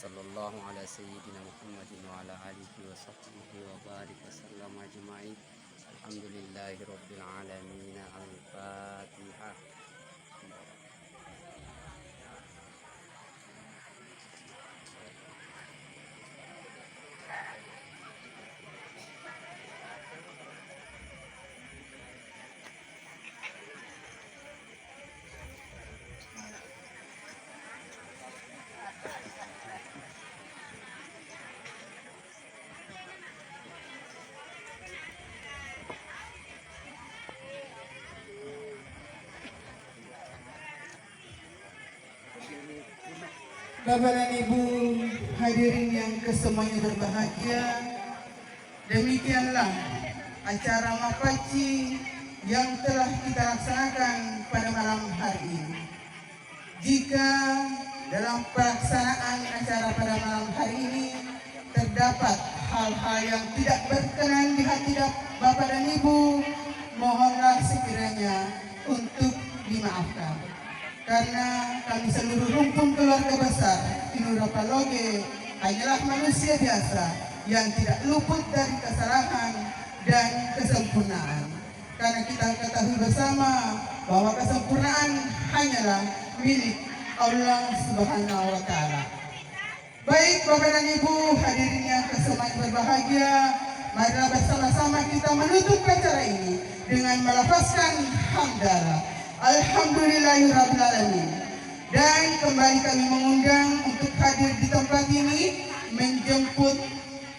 sallallahu ala sayyidina Muhammadin wa ala alihi wa sahbihi wa barik wa sallam ajma'in. Alhamdulillahi rabbil alamin. Al-Fatihah. Bapak dan Ibu hadirin yang kesemuanya berbahagia, demikianlah acara Mapaci yang telah kita laksanakan pada malam hari ini. Jika dalam pelaksanaan acara pada malam hari ini terdapat hal-hal yang tidak berkenan di hati Bapak dan Ibu, mohonlah sekiranya untuk dimaafkan. Karena kami seluruh rumpun keluarga besar Inura Paloge hanyalah manusia biasa yang tidak luput dari kesalahan dan kesempurnaan. Karena kita ketahui bersama bahwa kesempurnaan hanyalah milik Allah Subhanahu wa Ta'ala. Baik Bapak dan Ibu hadirin yang kesemuanya berbahagia, marilah bersama-sama kita menutup acara ini dengan melafazkan hamdalah. Alhamdulillahirrahmanirrahim. Dan kembali kami mengundang untuk hadir di tempat ini menjemput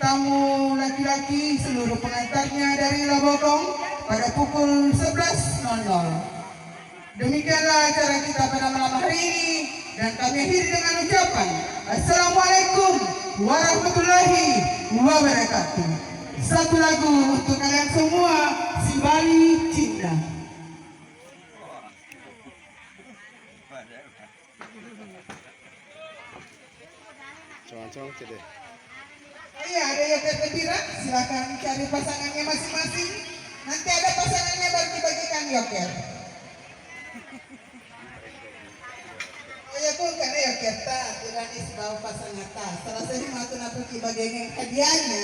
tamu laki-laki seluruh pengantarnya dari Labokong pada pukul 11.00. Demikianlah acara kita pada malam hari ini dan kami akhiri dengan ucapan Assalamualaikum warahmatullahi wabarakatuh. Satu lagu untuk kalian semua, Si Bali Cinta. Cong-cong deh. Iya, ada yang tergembira, silakan cari pasangannya masing-masing. Nanti ada pasangannya bagi-bagikan yoker. Oh ya pun karena yoker tak, tidak disebau pasangan tak. Setelah saya matu napi bagian hadiahnya.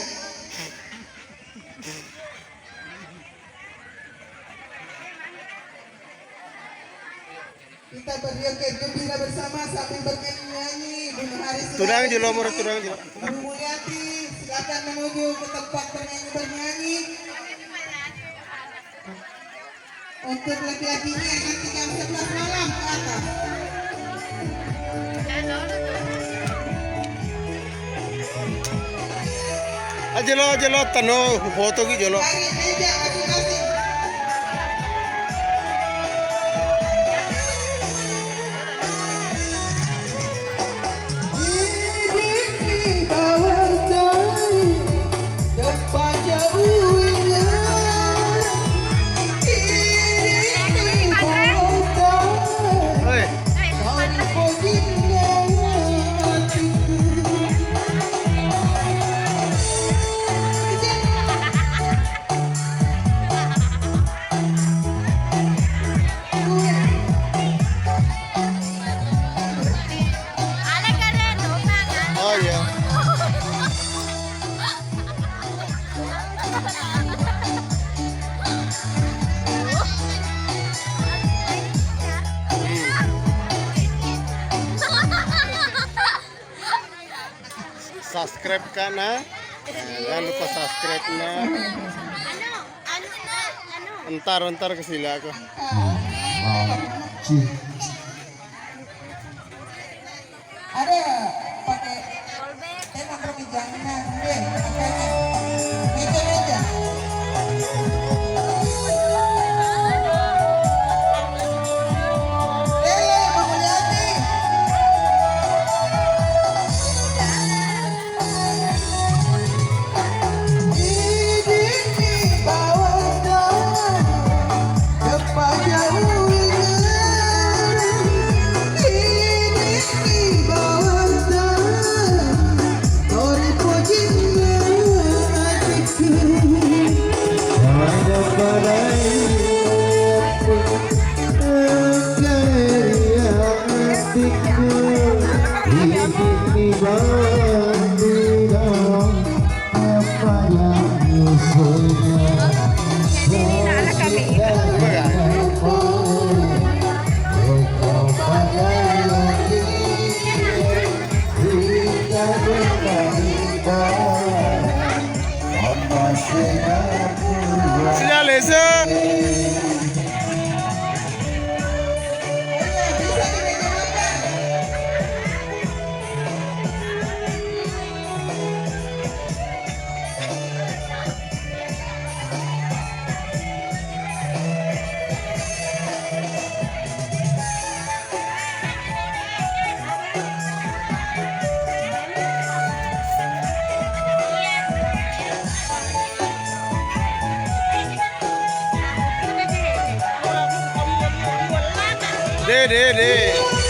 Kita beryoker gembira bersama sambil bernyanyi. Bunuh hari Tudang jelo murah tudang jelo. Bu Mulyati, silakan menuju ke tempat bernyanyi. Untuk laki-lakinya nanti jam 11 malam ke atas. Jelo tano foto ki jelo. Dari meja masing-masing. Subscribe kana, jangan lupa subscribe na. Entar ke sila ako. Ada pakai tembak jangan meja. deh.